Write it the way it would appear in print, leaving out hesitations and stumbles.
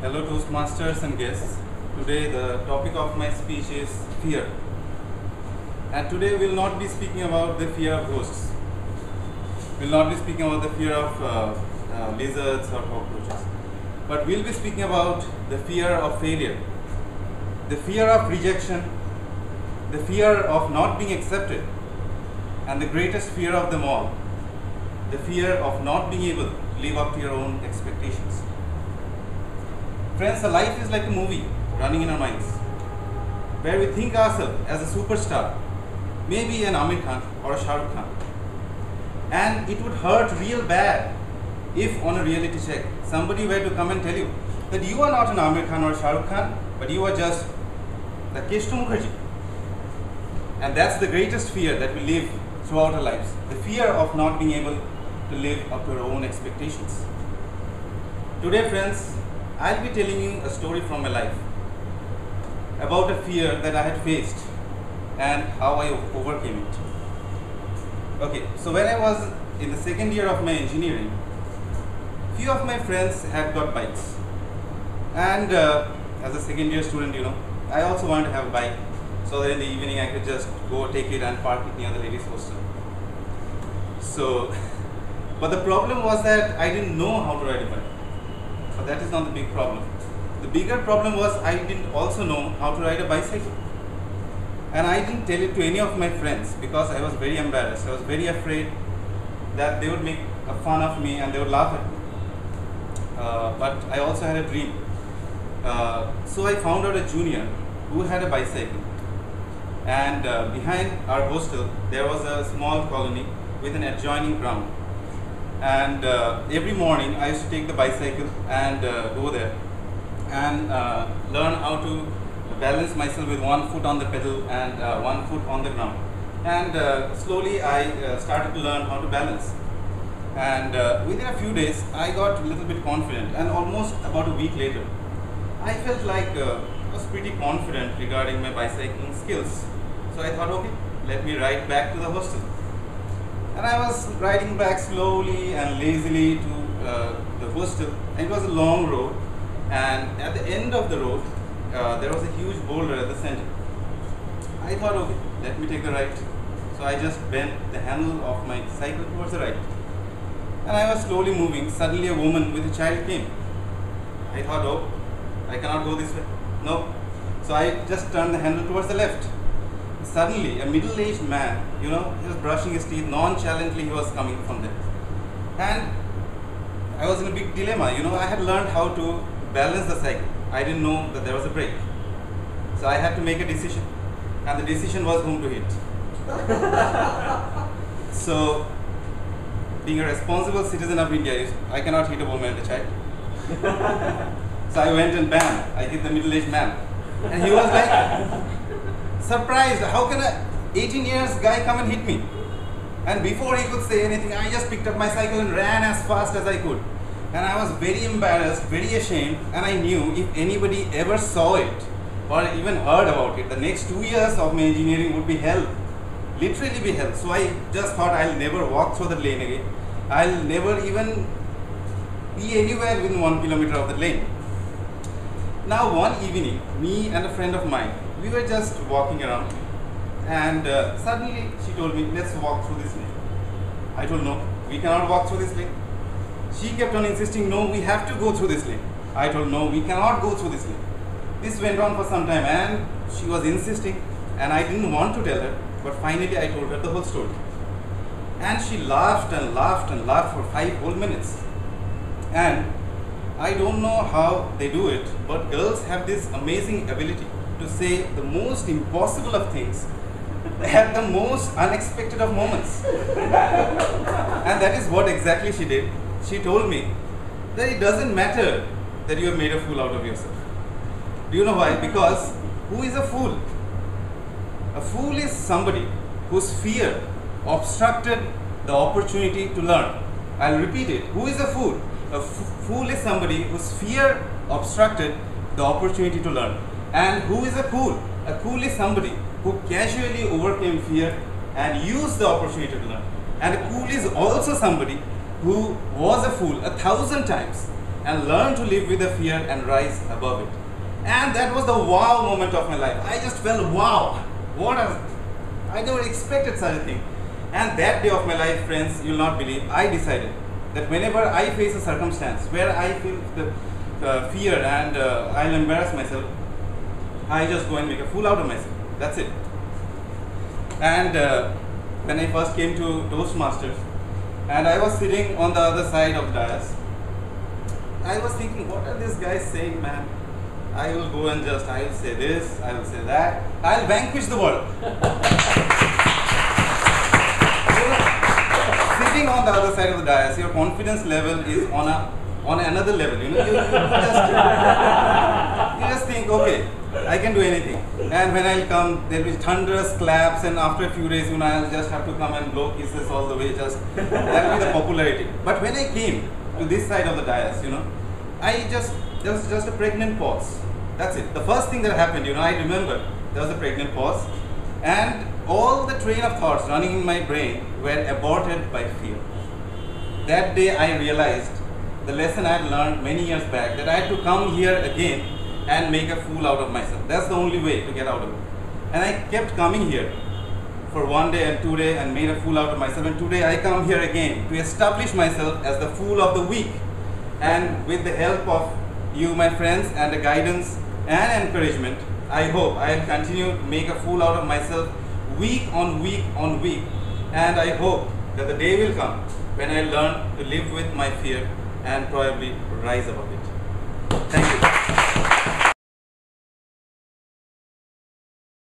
Hello Toastmasters and guests. Today the topic of my speech is fear. And today we will not be speaking about the fear of ghosts. We will not be speaking about the fear of lizards or cockroaches. But we will be speaking about the fear of failure, the fear of rejection, the fear of not being accepted, and the greatest fear of them all, the fear of not being able to live up to your own expectations. Friends, a life is like a movie running in our minds, where we think ourselves as a superstar, maybe an Amir Khan or a Shah Rukh Khan. And it would hurt real bad if on a reality check, somebody were to come and tell you that you are not an Amir Khan or Shah Rukh Khan, but you are just the Keshtu Mukherjee. And that's the greatest fear that we live throughout our lives, the fear of not being able to live up to our own expectations. Today, friends, I'll be telling you a story from my life about a fear that I had faced and how I overcame it. Okay, so when I was in the second year of my engineering, few of my friends had got bikes, and as a second year student, I also wanted to have a bike so that in the evening I could just go take it and park it near the ladies' hostel. So, but the problem was that I didn't know how to ride a bike. But that is not the big problem. The bigger problem was I didn't also know how to ride a bicycle. And I didn't tell it to any of my friends because I was very embarrassed. I was very afraid that they would make a fun of me and they would laugh at me. But I also had a dream. So I found out a junior who had a bicycle. And behind our hostel, there was a small colony with an adjoining ground. And every morning I used to take the bicycle and go there and learn how to balance myself with one foot on the pedal and one foot on the ground. And slowly I started to learn how to balance. And within a few days I got a little bit confident, and almost about a week later I felt like I was pretty confident regarding my bicycling skills. So I thought, okay, let me ride back to the hostel. And I was riding back slowly and lazily to the hostel. And it was a long road, and at the end of the road there was a huge boulder at the center. I thought, okay, let me take the right. So I just bent the handle of my cycle towards the right, and I was slowly moving. Suddenly a woman with a child came. I thought, oh, I cannot go this way. No. So I just turned the handle towards the left. Suddenly, a middle-aged man, he was brushing his teeth. Nonchalantly, he was coming from there. And I was in a big dilemma. I had learned how to balance the cycle. I didn't know that there was a brake. So I had to make a decision. And the decision was whom to hit. So, being a responsible citizen of India, I cannot hit a woman and a child. So I went and bam, I hit the middle-aged man. And he was like surprised, how can a 18 years guy come and hit me? And before he could say anything, I just picked up my cycle and ran as fast as I could. And I was very embarrassed, very ashamed, and I knew if anybody ever saw it or even heard about it, the next 2 years of my engineering would be hell, literally be hell. So I just thought I'll never walk through the lane again. I'll never even be anywhere within 1 kilometer of the lane. Now one evening, me and a friend of mine, we were just walking around, and suddenly she told me, let's walk through this lane. I told, no, we cannot walk through this lane. She kept on insisting, no, we have to go through this lane. I told, no, we cannot go through this lane. This went on for some time, and she was insisting, and I didn't want to tell her, but finally I told her the whole story. And she laughed and laughed and laughed for 5 whole minutes. And I don't know how they do it, but girls have this amazing ability to say the most impossible of things at the most unexpected of moments. And that is what exactly she did. She told me that it doesn't matter that you have made a fool out of yourself. Do you know why? Because who is a fool? A fool is somebody whose fear obstructed the opportunity to learn. I'll repeat it. Who is a fool? A fool is somebody whose fear obstructed the opportunity to learn. And who is a cool? A cool is somebody who casually overcame fear and used the opportunity to learn. And a cool is also somebody who was a fool 1,000 times and learn to live with the fear and rise above it. And that was the wow moment of my life. I just felt wow, I never expected such a thing. And that day of my life, friends, you'll not believe, I decided that whenever I face a circumstance where I feel the fear and I'll embarrass myself, I just go and make a fool out of myself. That's it. And when I first came to Toastmasters, and I was sitting on the other side of the dais, I was thinking, what are these guys saying, man? I will go and just, I will say this, I will say that, I'll vanquish the world. Sitting on the other side of the dais, your confidence level is on another level. You know, you just think, okay, I can do anything. And when I'll come, there'll be thunderous claps, and after a few days, you know, I'll just have to come and blow kisses all the way. Just that'll be the popularity. But when I came to this side of the dais, you know, there was just a pregnant pause. That's it. The first thing that happened, you know, I remember there was a pregnant pause, and all the train of thoughts running in my brain were aborted by fear. That day I realized the lesson I had learned many years back, that I had to come here again and make a fool out of myself. That's the only way to get out of it. And I kept coming here for 1 day and 2 days and made a fool out of myself. And today I come here again to establish myself as the fool of the week. And with the help of you, my friends, and the guidance and encouragement, I hope I'll continue to make a fool out of myself week on week on week. And I hope that the day will come when I learn to live with my fear and probably rise above it.